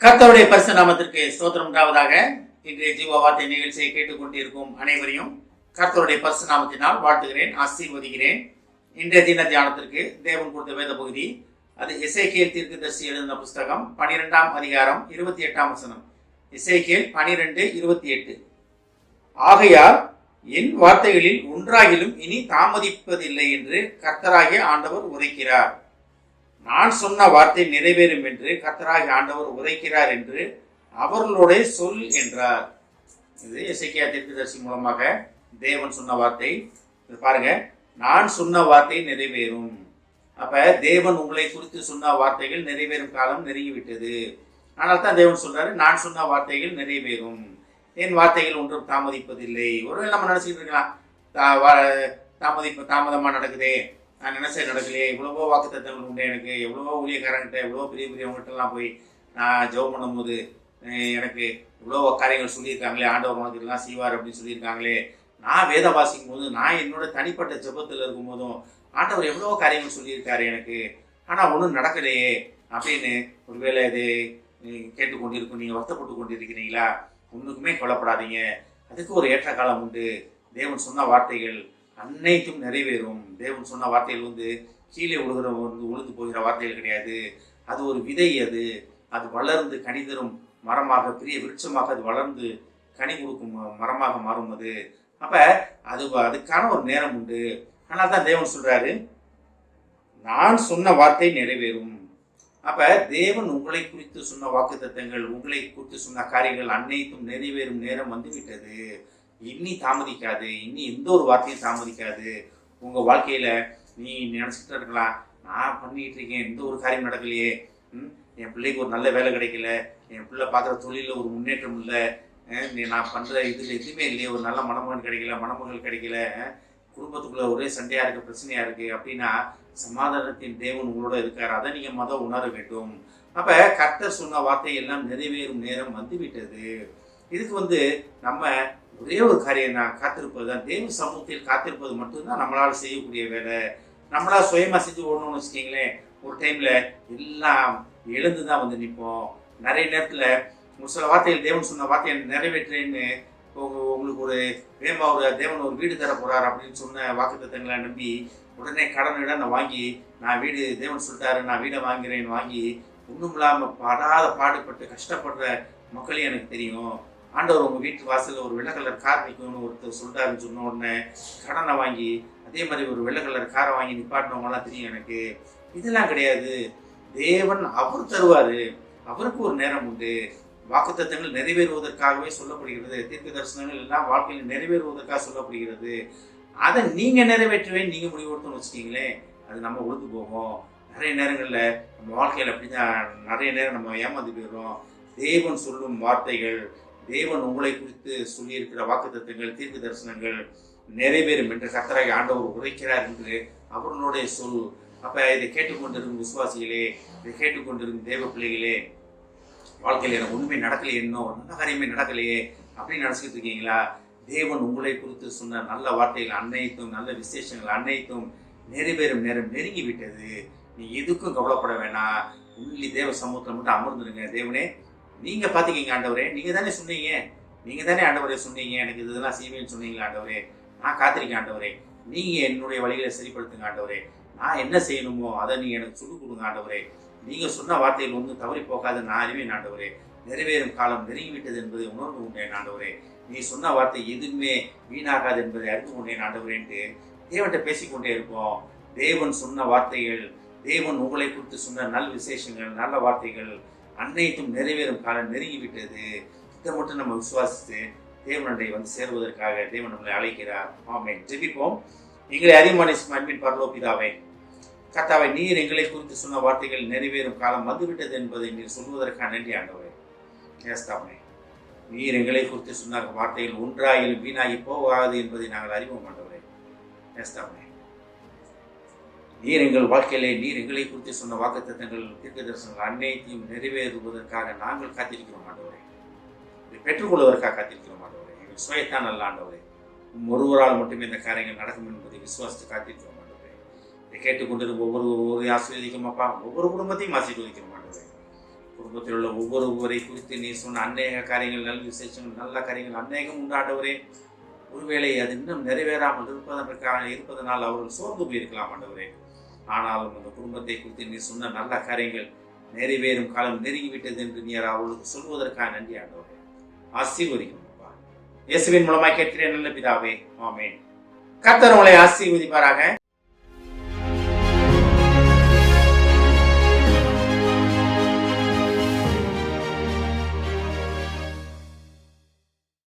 கர்த்தருடைய பரிசு நாமத்திற்கு ஸ்தோத்திரம் உண்டாவதாக. இன்றைய ஜீவ வார்த்தை நிகழ்ச்சியை கேட்டுக்கொண்டிருக்கும் அனைவரையும் கர்த்தருடைய பரிசு நாமத்தினால் வாழ்த்துகிறேன், ஆசீர்வதிக்கிறேன். இன்றைய தின தியானத்திற்கு தேவன் கொடுத்த வேத பகுதி அது எசேக்கியேல் தீர்க்கதரிசி எழுதின புஸ்தகம் 12ஆம் அதிகாரம் 28ஆம் வசனம். எசேக்கியேல் 12:28. ஆகையால் என் வார்த்தைகளில் ஒன்றாகிலும் இனி தாமதிப்பதில்லை என்று கர்த்தராகிய ஆண்டவர் உரைக்கிறார். நான் சொன்ன வார்த்தை நிறைவேறும் என்று கர்த்தராகிய ஆண்டவர் உரைக்கிறார் என்று அவர்களோட சொல் என்றார். இது எசேக்கியா தீர்க்கதரிசி மூலமாக தேவன் சொன்ன வார்த்தை. பாருங்க, நான் சொன்ன வார்த்தை நிறைவேறும். அப்ப தேவன் உங்களை குறித்து சொன்ன வார்த்தைகள் நிறைவேறும் காலம் நெருங்கிவிட்டது. ஆனால் தான் தேவன் சொல்றாரு, நான் சொன்ன வார்த்தைகள் நிறைவேறும், என் வார்த்தைகள் ஒன்றும் தாமதிப்பதில்லை. ஒருவேளை நம்ம நினைச்சிட்டு இருக்கலாம், தாமதமா நடக்குதே, நான் நினைச்ச நடக்கலையே, எவ்வளவோ வாக்கு தத்தங்கள் உண்டு எனக்கு, எவ்வளவோ ஊழியக்காரங்கிட்ட, எவ்வளவோ பெரிய பெரியவங்ககிட்டலாம் போய் நான் ஜெபம் பண்ணும்போது எனக்கு இவ்வளோ காரியங்கள் சொல்லியிருக்காங்களே, ஆண்டவர் உனக்கு இதெல்லாம் செய்வார் அப்படின்னு சொல்லியிருக்காங்களே, நான் வேத வாசிக்கும் போது, நான் என்னோட தனிப்பட்ட ஜெபத்தில் இருக்கும்போதும் ஆண்டவர் எவ்வளோ காரியங்கள் சொல்லியிருக்காரு எனக்கு, ஆனால் ஒன்றும் நடக்கலையே அப்படின்னு ஒருவேளை இது கேட்டுக்கொண்டிருக்கும். நீங்கள் வருத்தப்பட்டு கொண்டிருக்கிறீங்களா? ஒன்றுக்குமே கொல்லப்படாதீங்க. அதுக்கு ஒரு ஏற்ற காலம் உண்டு. தேவன் சொன்ன வார்த்தைகள் அனைத்தும் நிறைவேறும். தேவன் சொன்ன வார்த்தைகள் கீழே உழுந்து போகிற வார்த்தைகள் கிடையாது. அது ஒரு விதை. அது வளர்ந்து கனி தரும் மரமாக, பெரிய விருட்சமாக அது வளர்ந்து கனி கொடுக்கும் மரமாக மாறும். அதுக்கான ஒரு நேரம் உண்டு. ஆனால் தான் தேவன் சொல்றாரு, நான் சொன்ன வார்த்தை நிறைவேறும். அப்ப தேவன் உங்களை குறித்து சொன்ன வாக்கு தத்தங்கள், உங்களை குறித்து சொன்ன காரியங்கள் அனைத்தும் நிறைவேறும் நேரம் வந்து விட்டது. இனி தாமதிக்காது, இனி எந்த ஒரு வார்த்தையும் தாமதிக்காது. உங்க வாழ்க்கையில நீ நினைச்சிட்டு இருக்கலாம், நான் பண்ணிட்டு இருக்கேன், எந்த ஒரு காரியம் நடக்கலையே, என் பிள்ளைக்கு ஒரு நல்ல வேலை கிடைக்கல, என் பிள்ளை பார்க்குற தொழில ஒரு முன்னேற்றம் இல்லை, நான் பண்ற இதுல எதுவுமே இல்லையே, ஒரு நல்ல மணமகன் கிடைக்கல, மணமகள் கிடைக்கல, குடும்பத்துக்குள்ள ஒரே சண்டையா இருக்கு, பிரச்சனையா இருக்கு அப்படின்னா, சமாதானத்தின் தேவன் உங்களோட இருக்காரு. அதை நீங்க உணர வேண்டும். அப்ப கர்த்தர் சொன்ன வார்த்தை எல்லாம் நிறைவேறும் நேரம் வந்து விட்டது. இதுக்கு நம்ம ஒரே ஒரு காரியம் தான், காத்திருப்பது தான். தேவ சமூகத்தில் காத்திருப்பது மட்டும்தான் நம்மளால செய்யக்கூடிய வேலை. நம்மளா சுயமா செஞ்சு ஓடணும்னு வச்சுக்கிங்களேன், ஒரு டைம்ல எல்லாம் எழுந்துதான் நிற்போம். நிறைய நேரத்துல ஒரு சில வார்த்தைகள், தேவன் சொன்ன வார்த்தையை நிறைவேற்றேன்னு உங்களுக்கு ஒரு தேவன் ஒரு வீடு தர போறாரு அப்படின்னு சொன்ன வாக்குத்தத்தங்களை நம்பி உடனே கடன் வாங்கி, நான் வீடு தேவன் சொல்லிட்டாரு, நான் வீடை வாங்கிறேன்னு வாங்கி ஒன்றும் இல்லாமல் படாத பாடுபட்டு கஷ்டப்படுற மக்களையும் எனக்கு தெரியும். ஆண்டவர் உங்கள் வீட்டு வாசலில் ஒரு வெள்ளை கலர் கார் நிற்கணும்னு ஒருத்தர் சொல்லிட்டாருன்னு சொன்ன உடனே கடனை வாங்கி அதே மாதிரி ஒரு வெள்ளை கலர் காரை வாங்கி நிப்பாட்டினவங்களாம் தெரியும் எனக்கு. இதெல்லாம் கிடையாது. தேவன் அவர் தருவார். அவருக்கு ஒரு நேரம் உண்டு. வாக்குத்தத்தங்கள் நிறைவேறுவதற்காகவே சொல்லப்படுகிறது. தீர்க்க தரிசனங்கள் எல்லாம் வாழ்க்கையில் நிறைவேறுவதற்காக சொல்லப்படுகிறது. அதை நீங்க நிறைவேற்றவே நீங்க முடிவெடுத்தோம்னு வச்சுக்கீங்களேன், அது நம்ம உழுது போகும். நிறைய நேரங்கள்ல நம்ம வாழ்க்கையில் அப்படிதான் நிறைய நேரம் நம்ம ஏமாந்து போயிடுறோம். தேவன் சொல்லும் வார்த்தைகள், தேவன் உங்களை குறித்து சொல்லியிருக்கிற வாக்குத்தத்தங்கள், தீர்க்க தரிசனங்கள் நிறைவேறும் என்று கர்த்தராகிய ஆண்டவர் உரைக்கிறார் என்று அவர்களுடைய சொல். அப்ப இதை கேட்டுக்கொண்டிருக்கும் விசுவாசிகளே, இதை கேட்டுக்கொண்டிருக்கும் தேவ பிள்ளைகளே, வாழ்க்கையில் எனக்கு ஒண்ணுமே நடக்கலையே, இன்னும் நல்ல காரியமே நடக்கலையே அப்படின்னு நினைச்சிட்டு இருக்கீங்களா? தேவன் உங்களை குறித்து சொன்ன நல்ல வார்த்தைகள் அனைத்தும், நல்ல விசேஷங்கள் அனைத்தும் நிறைவேறும் நேரம் நெருங்கி விட்டது. நீ எதுக்கும் கவலைப்பட வேணாம். உன்னில் தேவ சமூகத்தில் மட்டும் அமர்ந்துருங்க. தேவனே, நீங்க பாத்துக்கீங்க ஆண்டவரே, நீங்க தானே சொன்னீங்க, நீங்க தானே ஆண்டவரே சொன்னீங்க, எனக்கு இதெல்லாம் செய்வேன்னு சொன்னீங்களா ஆண்டவரே, நான் காத்திருக்கேன் ஆண்டவரே, நீங்க என்னுடைய வழிகளை சரிப்படுத்துங்க ஆண்டவரே, நான் என்ன செய்யணுமோ அதை நீங்க எனக்கு சொல்லிக் கொடுங்க ஆண்டவரே, நீங்க சொன்ன வார்த்தைகள் ஒன்றும் தவறி போகாது, நான் அறிவேன் ஆண்டவரே, நிறைவேறும் காலம் நெருங்கிவிட்டது என்பதை உணர்ந்து கொண்டேன் ஆண்டவரே, நீ சொன்ன வார்த்தை எதுவுமே வீணாகாது என்பதை அறிந்து கொண்டேன் ஆண்டவரேன்ட்டு தேவன்கிட்ட பேசிக்கொண்டே இருப்போம். தேவன் சொன்ன வார்த்தைகள், தேவன் உங்களை குறித்து சொன்ன நல் விசேஷங்கள், நல்ல வார்த்தைகள் அனைத்தும் நிறைவேறும் காலம் நெருங்கிவிட்டது. இதை மட்டும் நம்ம விசுவாசித்து தேவனுடைய சேருவதற்காக தேவன் நம்மளை அழைக்கிறார். ஆமென். ஜெபிப்போம். எங்களை அறிவான அன்பின் பரலோக பிதாவே, கர்த்தாவே, நீர் எங்களை குறித்து சொன்ன வார்த்தைகள் நிறைவேறும் காலம் வந்துவிட்டது என்பதை நீர் சொல்வதற்காக நன்றி ஆண்டவரே. ஏஸ்தாமே, நீர் எங்களை குறித்து சொன்ன வார்த்தைகள் ஒன்றாயிலும் வீணாகி போகாது என்பதை நாங்கள் அறிவோம் ஆண்டவரே. ஏஸ்தாமே, நீர் எங்கள் வாழ்க்கையிலே நீர் எங்களை குறித்து சொன்ன வாக்குத்தத்தங்கள், தீர்க்க தரிசனங்கள் அனைத்தையும் நிறைவேறுவதற்காக நாங்கள் காத்திருக்கிறோம் ஆண்டவரே. இதை பெற்றுக்கொள்வதற்காக காத்திருக்கிறோம் ஆண்டவரே. எங்கள் சுயத்தான் நல்ல ஆண்டவரே, ஒருவரால் மட்டுமே இந்த காரியங்கள் நடக்கும் என்பதை விசுவாசித்து காத்திருக்கிறோம் ஆண்டவரே. இதை கேட்டுக்கொண்டிருக்கும் ஒவ்வொரு ஆசீர்வதிக்கும் அப்பா, ஒவ்வொரு குடும்பத்தையும் ஆசீர்வதிக்கிறோம் ஆண்டவரே. குடும்பத்தில் உள்ள ஒவ்வொருவரை குறித்து நீ சொன்ன அநேக காரியங்கள், நல்ல விசேஷங்கள், நல்ல காரியங்கள் அநேகம் உண்டாண்டவரே. ஒருவேளை அது இன்னும் நிறைவேறாமல் இருப்பதனால் அவர்கள் சோர்ந்து போயிருக்கலாம் ஆண்டவரே. ஆனாலும் அந்த குடும்பத்தை குறித்து நீ சொன்ன நல்ல காரியங்கள் நிறைவேறும் காலம் நெருங்கிவிட்டது என்று நீர் அவர்களுக்கு சொல்வதற்காக நன்றி ஆண்டவரே. ஆசீர்வதிக்கும் இயேசுவின் மூலமாய் கேட்கிறேன் நல்ல பிதாவே, ஆமென். கர்த்தர் உங்களை ஆசீர்வதிப்பாராக.